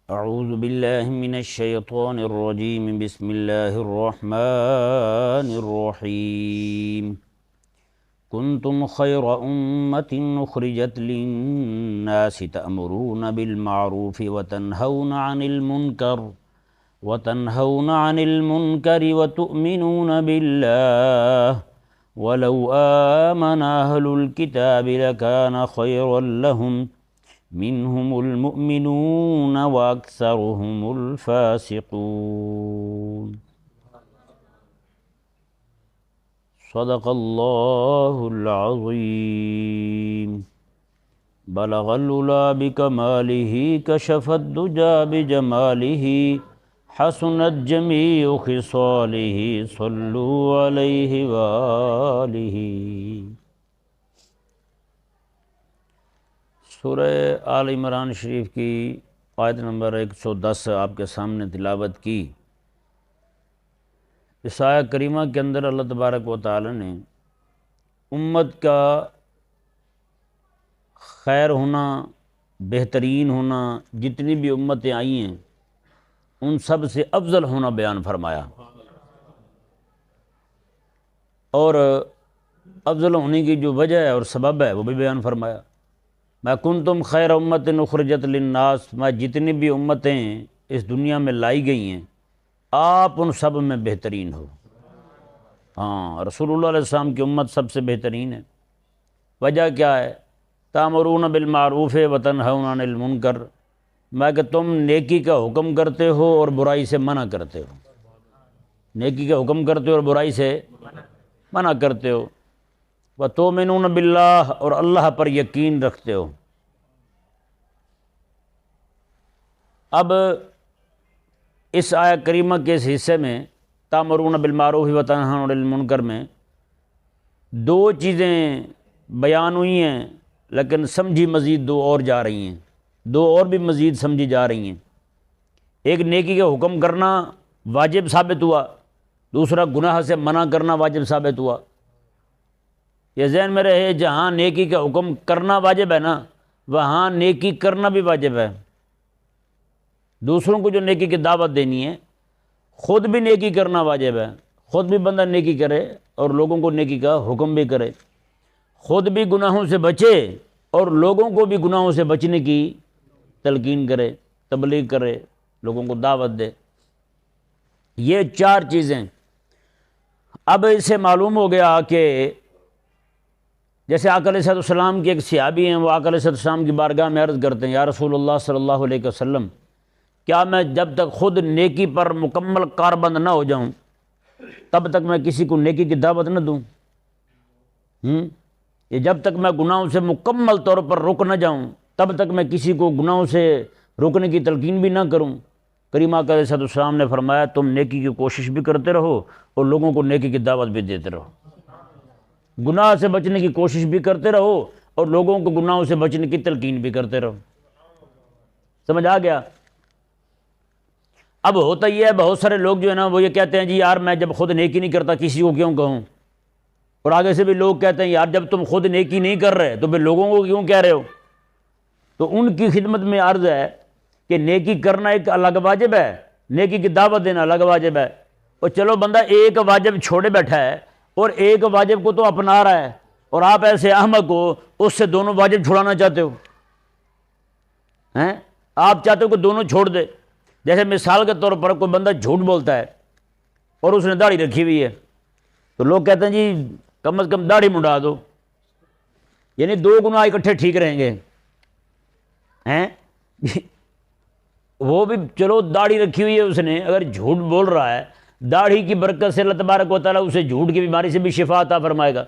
اعوذ باللہ من الشیطان الرجیم بسم اللہ الرحمن الرحیم کنتم خیر امت اخرجت للناس تأمرون بالمعروف وتنہون عن المنکر وتؤمنون باللہ ولو آمن اہل الکتاب لکان خیرا لہم منهم المؤمنون واکثرهم الفاسقون صدق اللہ العظیم بلغ العلا بکمالہ کشف الدجى بجمالہ حسنت جمیع خصالہ صلوا علیہ وآلہ۔ سورہ آل عمران شریف کی آیت نمبر 110 آپ کے سامنے تلاوت کی۔ اس آیت کریمہ کے اندر اللہ تبارک و تعالی نے امت کا خیر ہونا، بہترین ہونا، جتنی بھی امتیں آئی ہیں ان سب سے افضل ہونا بیان فرمایا، اور افضل ہونے کی جو وجہ ہے اور سبب ہے وہ بھی بیان فرمایا۔ میں کنتم خیر امت اخرجت للناس، میں جتنی بھی امتیں اس دنیا میں لائی گئی ہیں آپ ان سب میں بہترین ہو۔ ہاں، رسول اللہ علیہ السلام کی امت سب سے بہترین ہے۔ وجہ کیا ہے؟ تامرون بالمعروف وتنہون عن المنکر، میں کہ تم نیکی کا حکم کرتے ہو اور برائی سے منع کرتے ہو، نیکی کا حکم کرتے ہو اور برائی سے منع کرتے ہو۔ وتؤمنون باللہ، اور اللہ پر یقین رکھتے ہو۔ اب اس آیت کریمہ کے اس حصے میں تامرون بالمعروف وتنہون عن المنکر میں دو چیزیں بیان ہوئی ہیں، لیکن سمجھی مزید دو اور جا رہی ہیں، دو اور بھی مزید سمجھی جا رہی ہیں۔ ایک نیکی کا حکم کرنا واجب ثابت ہوا، دوسرا گناہ سے منع کرنا واجب ثابت ہوا۔ یہ ذہن میں رہے، جہاں نیکی کا حکم کرنا واجب ہے نا، وہاں نیکی کرنا بھی واجب ہے۔ دوسروں کو جو نیکی کی دعوت دینی ہے، خود بھی نیکی کرنا واجب ہے، خود بھی بندہ نیکی کرے اور لوگوں کو نیکی کا حکم بھی کرے، خود بھی گناہوں سے بچے اور لوگوں کو بھی گناہوں سے بچنے کی تلقین کرے، تبلیغ کرے، لوگوں کو دعوت دے۔ یہ چار چیزیں۔ اب اس سے معلوم ہو گیا کہ جیسے آقا علیہ السلام کے ایک صحابی ہیں، وہ آقا علیہ السلام کی بارگاہ میں عرض کرتے ہیں، یا رسول اللہ صلی اللہ علیہ وسلم، کیا میں جب تک خود نیکی پر مکمل کاربند نہ ہو جاؤں تب تک میں کسی کو نیکی کی دعوت نہ دوں؟ یہ جب تک میں گناہوں سے مکمل طور پر رک نہ جاؤں تب تک میں کسی کو گناہوں سے روکنے کی تلقین بھی نہ کروں۔ کریم آقا علیہ السلام نے فرمایا، تم نیکی کی کوشش بھی کرتے رہو اور لوگوں کو نیکی کی دعوت بھی دیتے رہو، گناہ سے بچنے کی کوشش بھی کرتے رہو اور لوگوں کو گناہوں سے بچنے کی تلقین بھی کرتے رہو۔ سمجھ آ گیا؟ اب ہوتا یہ ہے، بہت سارے لوگ جو ہے نا وہ یہ کہتے ہیں، جی یار میں جب خود نیکی نہیں کرتا کسی کو کیوں کہوں؟ اور آگے سے بھی لوگ کہتے ہیں، یار جب تم خود نیکی نہیں کر رہے تو پھر لوگوں کو کیوں کہہ رہے ہو؟ تو ان کی خدمت میں عرض ہے کہ نیکی کرنا ایک الگ واجب ہے، نیکی کی دعوت دینا الگ واجب ہے۔ اور چلو بندہ ایک واجب چھوڑے بیٹھا ہے اور ایک واجب کو تو اپنا رہا ہے، اور آپ ایسے احمق ہو اس سے دونوں واجب چھڑانا چاہتے ہو ہیں؟ آپ چاہتے ہو کہ دونوں چھوڑ دے۔ جیسے مثال کے طور پر کوئی بندہ جھوٹ بولتا ہے اور اس نے داڑھی رکھی ہوئی ہے، تو لوگ کہتے ہیں جی کم از کم داڑھی منڈا دو، یعنی دو گناہ اکٹھے ٹھیک رہیں گے ہیں؟ وہ بھی چلو داڑھی رکھی ہوئی ہے اس نے، اگر جھوٹ بول رہا ہے داڑھی کی برکت سے اللہ تبارک و تعالیٰ اسے جھوٹ کی بیماری سے بھی شفا عطا فرمائے گا۔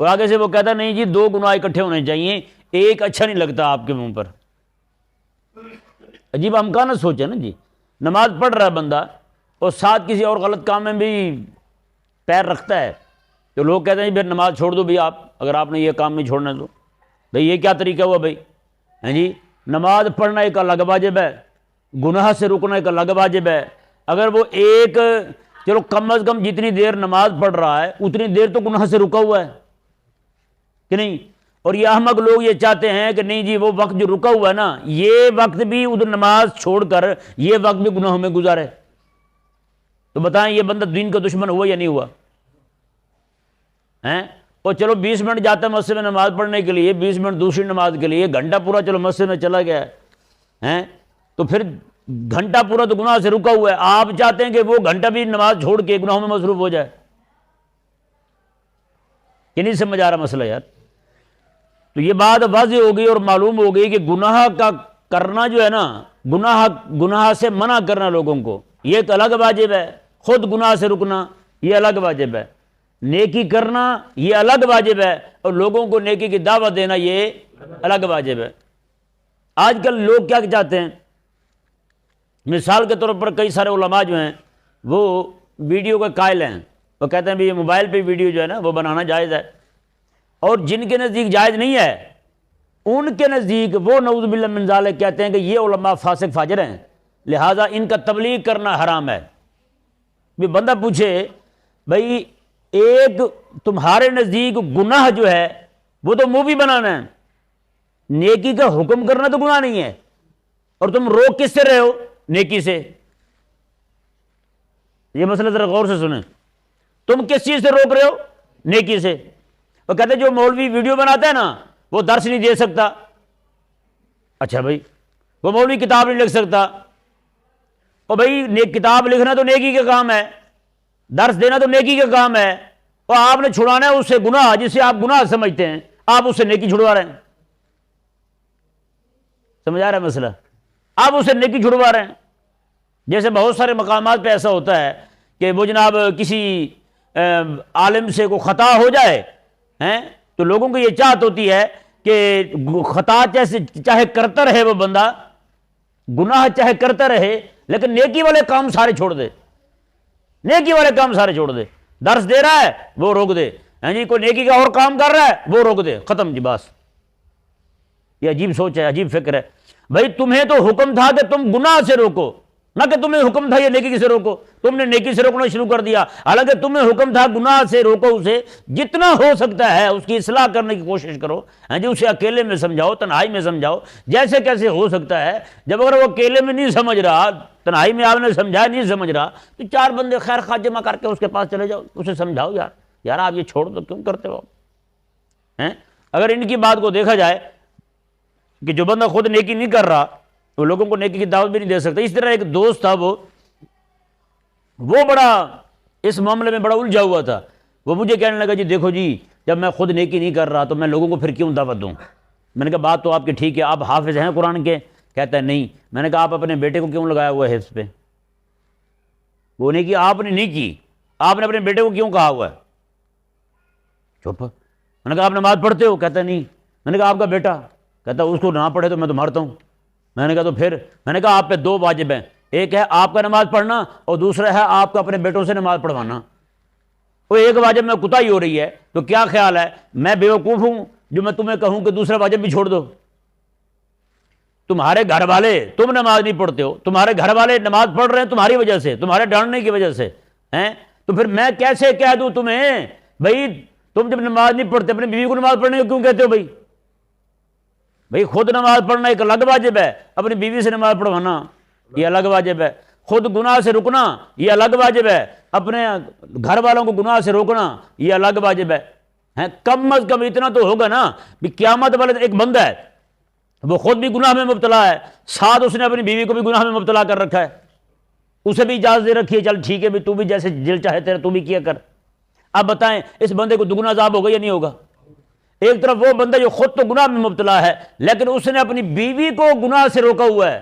اور آگے سے وہ کہتا نہیں جی دو گناہ اکٹھے ہونے چاہیے، ایک اچھا نہیں لگتا آپ کے منہ پر۔ عجیب ہم کہاں نہ سوچیں نا جی، نماز پڑھ رہا ہے بندہ اور ساتھ کسی اور غلط کام میں بھی پیر رکھتا ہے، تو لوگ کہتے ہیں پھر نماز چھوڑ دو بھی آپ، اگر آپ نے یہ کام نہیں چھوڑنا تو۔ بھئی یہ کیا طریقہ ہوا بھائی؟ ہیں جی، نماز پڑھنا ایک الگ واجب ہے، گناہ سے رکنا ایک الگ واجب ہے۔ اگر وہ ایک چلو کم از کم جتنی دیر نماز پڑھ رہا ہے اتنی دیر تو گناہ سے رکا ہوا ہے کہ نہیں؟ اور یہ احمق لوگ یہ چاہتے ہیں کہ نہیں جی وہ وقت جو رکا ہوا ہے نا، یہ وقت بھی ادھر نماز چھوڑ کر یہ وقت بھی گناہوں میں گزارے، تو بتائیں یہ بندہ دین کا دشمن ہوا یا نہیں ہوا ہیں؟ اور چلو 20 منٹ جاتا ہے مسجد میں نماز پڑھنے کے لیے، 20 منٹ دوسری نماز کے لیے، گھنٹہ پورا چلو مسجد میں چلا گیا ہے، تو پھر گھنٹہ پورا تو گناہ سے رکا ہوا ہے، آپ چاہتے ہیں کہ وہ گھنٹہ بھی نماز چھوڑ کے گناہوں میں مصروف ہو جائے؟ یہ نہیں سمجھ آ رہا مسئلہ یار۔ تو یہ بات واضح ہو گئی اور معلوم ہو گئی کہ گناہ کا کرنا جو ہے نا، گناہ سے منع کرنا لوگوں کو، یہ تو الگ واجب ہے، خود گناہ سے رکنا یہ الگ واجب ہے، نیکی کرنا یہ الگ واجب ہے، اور لوگوں کو نیکی کی دعوت دینا یہ الگ واجب ہے۔ آج کل لوگ کیا چاہتے ہیں، مثال کے طور پر کئی سارے علماء جو ہیں وہ ویڈیو کے قائل ہیں، وہ کہتے ہیں بھی یہ موبائل پہ ویڈیو جو ہے نا وہ بنانا جائز ہے، اور جن کے نزدیک جائز نہیں ہے ان کے نزدیک وہ نعوذ باللہ من ذالک کہتے ہیں کہ یہ علماء فاسق فاجر ہیں، لہٰذا ان کا تبلیغ کرنا حرام ہے۔ بھی بندہ پوچھے بھائی ایک تمہارے نزدیک گناہ جو ہے وہ تو مووی بنانا ہے، نیکی کا حکم کرنا تو گناہ نہیں ہے، اور تم روک کس سے رہے ہو؟ نیکی سے۔ یہ مسئلہ ذرا غور سے سنیں، تم کس چیز سے روک رہے ہو؟ نیکی سے۔ وہ کہتے ہیں جو مولوی ویڈیو بناتا ہے نا وہ درس نہیں دے سکتا، اچھا بھائی وہ مولوی کتاب نہیں لکھ سکتا، اور بھائی کتاب لکھنا تو نیکی کا کام ہے، درس دینا تو نیکی کا کام ہے، اور آپ نے چھڑانا ہے اس سے گناہ جسے آپ گناہ سمجھتے ہیں، آپ اس سے نیکی چھڑوا رہے ہیں۔ سمجھ آ رہا ہے مسئلہ؟ آپ اسے نیکی چھڑوا رہے ہیں۔ جیسے بہت سارے مقامات پہ ایسا ہوتا ہے کہ وہ جناب کسی عالم سے کوئی خطا ہو جائے ہیں تو لوگوں کو یہ چاہت ہوتی ہے کہ خطا چاہے کرتا رہے وہ بندہ، گناہ چاہے کرتا رہے، لیکن نیکی والے کام سارے چھوڑ دے، نیکی والے کام سارے چھوڑ دے، درس دے رہا ہے وہ روک دے، جی کوئی نیکی کا اور کام کر رہا ہے وہ روک دے، ختم جی بس۔ یہ عجیب سوچ ہے، عجیب فکر ہے۔ بھائی تمہیں تو حکم تھا کہ تم گناہ سے روکو، نہ کہ تمہیں حکم تھا یہ نیکی سے روکو، تم نے نیکی سے روکنا شروع کر دیا، حالانکہ تمہیں حکم تھا گناہ سے روکو، اسے جتنا ہو سکتا ہے اس کی اصلاح کرنے کی کوشش کرو، جی اسے اکیلے میں سمجھاؤ، تنہائی میں سمجھاؤ، جیسے کیسے ہو سکتا ہے۔ جب اگر وہ اکیلے میں نہیں سمجھ رہا، تنہائی میں آپ نے سمجھایا نہیں سمجھ رہا، تو 4 بندے خیر خواہ جمع کر کے اس کے پاس چلے جاؤ، اسے سمجھاؤ یار آپ یہ چھوڑ دو، کیوں کرتے ہو ہیں؟ اگر ان کی بات کو دیکھا جائے کہ جو بندہ خود نیکی نہیں کر رہا وہ لوگوں کو نیکی کی دعوت بھی نہیں دے سکتا۔ اس طرح ایک دوست تھا، وہ بڑا اس معاملے میں بڑا الجھا ہوا تھا، وہ مجھے کہنے لگا جی دیکھو جی جب میں خود نیکی نہیں کر رہا تو میں لوگوں کو پھر کیوں دعوت دوں؟ میں نے کہا بات تو آپ کی ٹھیک ہے، آپ حافظ ہیں قرآن کے؟ کہتا ہے نہیں۔ میں نے کہا آپ اپنے بیٹے کو کیوں لگایا ہوا ہے حفظ پہ؟ وہ نیکی آپ نے نہیں کی، آپ نے اپنے بیٹے کو کیوں کہا ہوا ہے؟ چپ۔ میں نے کہا آپ نماز پڑھتے ہو؟ کہتا ہے نہیں۔ میں نے کہا آپ کا بیٹا؟ کہتا ہے اس کو نہ پڑھے تو میں تو مارتا ہوں۔ میں نے کہا تو پھر؟ میں نے کہا آپ پہ 2 واجب ہیں، ایک ہے آپ کا نماز پڑھنا اور دوسرا ہے آپ کا اپنے بیٹوں سے نماز پڑھوانا۔ وہ ایک واجب میں کوتاہی ہو رہی ہے تو کیا خیال ہے میں بیوقوف ہوں جو میں تمہیں کہوں کہ دوسرا واجب بھی چھوڑ دو؟ تمہارے گھر والے، تم نماز نہیں پڑھتے ہو، تمہارے گھر والے نماز پڑھ رہے ہیں تمہاری وجہ سے، تمہارے ڈانٹنے کی وجہ سے ہیں، تو پھر میں کیسے کہہ دوں تمہیں بھائی تم جب نماز نہیں پڑھتے اپنی بیوی کو نماز پڑھنے کو کیوں کہتے ہو؟ بھائی خود نماز پڑھنا ایک الگ واجب ہے، اپنی بیوی سے نماز پڑھوانا یہ الگ واجب ہے، خود گناہ سے رکنا یہ الگ واجب ہے، اپنے گھر والوں کو گناہ سے روکنا یہ الگ واجب ہے۔ کم از کم اتنا تو ہوگا نا کہ قیامت والے ایک بندہ ہے وہ خود بھی گناہ میں مبتلا ہے، ساتھ اس نے اپنی بیوی کو بھی گناہ میں مبتلا کر رکھا ہے، اسے بھی اجازت دے رکھی ہے چل ٹھیک ہے بھی تو بھی جیسے دل چاہے تیرا تو بھی کیا کر۔ اب بتائیں اس بندے کو دگنا عذاب ہوگا یا نہیں ہوگا؟ ایک طرف وہ بندہ جو خود تو گناہ میں مبتلا ہے لیکن اس نے اپنی بیوی کو گناہ سے روکا ہوا ہے،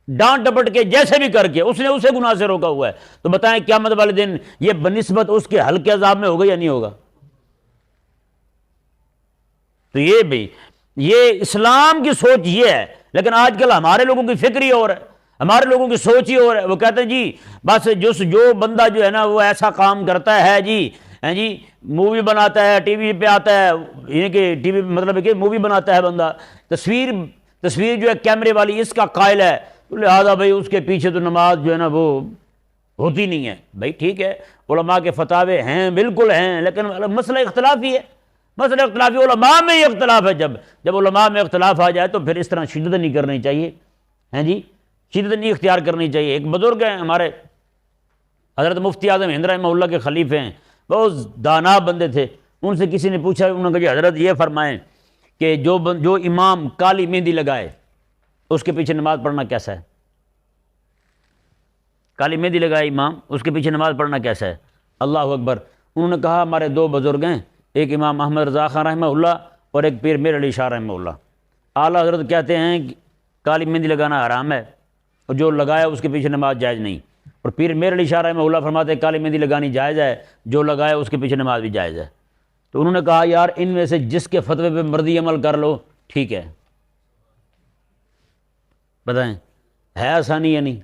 ڈانٹ ڈپٹ کے جیسے بھی کر کے اس نے اسے گناہ سے روکا ہوا ہے، تو بتائیں قیامت والے دن یہ بنسبت اس کے ہلکے عذاب میں ہوگا یا نہیں ہوگا؟ تو یہ اسلام کی سوچ یہ ہے، لیکن آج کل ہمارے لوگوں کی فکر ہی اور ہے، ہمارے لوگوں کی سوچ ہی اور ہے۔ وہ کہتے ہیں جی بس جو بندہ جو ہے نا وہ ایسا کام کرتا ہے جی مووی بناتا ہے، ٹی وی پہ آتا ہے، یعنی کہ ٹی وی مطلب ہے کہ مووی بناتا ہے بندہ، تصویر جو ہے کیمرے والی اس کا قائل ہے، تو لہٰذا بھائی اس کے پیچھے تو نماز جو ہے نا وہ ہوتی نہیں ہے۔ بھائی ٹھیک ہے علماء کے فتاوے ہیں بالکل ہیں، لیکن مسئلہ اختلافی ہے، مسئلہ اختلافی علماء میں ہی اختلاف ہے، جب علماء میں اختلاف آ جائے تو پھر اس طرح شدت نہیں کرنی چاہیے، ہیں جی، شدت نہیں اختیار کرنی چاہیے۔ ایک بزرگ ہیں ہمارے حضرت مفتی اعظم ہند رحمہ اللہ کے خلیفے ہیں، بہت دانا بندے تھے، ان سے کسی نے پوچھا، انہوں نے کہا جی حضرت یہ فرمائیں کہ جو امام کالی مہندی لگائے اس کے پیچھے نماز پڑھنا کیسا ہے؟ کالی مہندی لگائے امام، اس کے پیچھے نماز پڑھنا کیسا ہے؟ اللہ اکبر۔ انہوں نے کہا ہمارے دو بزرگ ہیں، ایک امام احمد رضا خان رحمہ اللہ اور ایک پیر میر علی شاہ رحمہ اللہ۔ اعلیٰ حضرت کہتے ہیں کہ کالی مہندی لگانا حرام ہے اور جو لگایا اس کے پیچھے نماز جائز نہیں، اور پیر میر علی شاہ رحمہ اللہ فرماتے ہیں کالی مہندی لگانی جائز ہے، جو لگایا اس کے پیچھے نماز بھی جائز ہے۔ تو انہوں نے کہا یار ان میں سے جس کے فتوے پہ مرضی عمل کر لو ٹھیک ہے، بتائیں ہے آسانی یا نہیں؟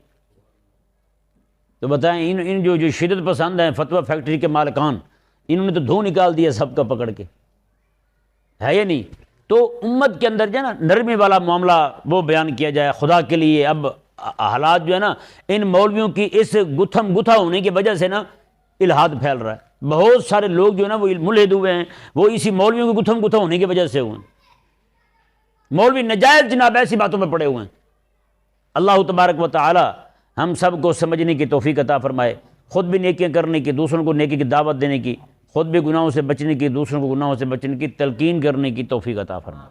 تو بتائیں ان جو شدت پسند ہیں فتویٰ فیکٹری کے مالکان، انہوں نے تو دھو نکال دیا سب کا پکڑ کے، ہے یا نہیں؟ تو امت کے اندر جو ہے نا نرمی والا معاملہ وہ بیان کیا جائے خدا کے لیے۔ اب حالات جو ہے نا ان مولویوں کی اس گتھم گتھا ہونے کی وجہ سے نا الہاد پھیل رہا ہے، بہت سارے لوگ جو ہے نا وہ ملحد ہوئے ہیں، وہ اسی مولویوں کی گتھم گتھا ہونے کی وجہ سے ہوئے ہیں۔ مولوی نجائز جناب ایسی باتوں میں پڑے ہوئے ہیں۔ اللہ تبارک و تعالی ہم سب کو سمجھنے کی توفیق عطا فرمائے، خود بھی نیکیاں کرنے کی، دوسروں کو نیکی کی دعوت دینے کی، خود بھی گناہوں سے بچنے کی، دوسروں کو گناہوں سے بچنے کی تلقین کرنے کی توفیق عطا فرمائے۔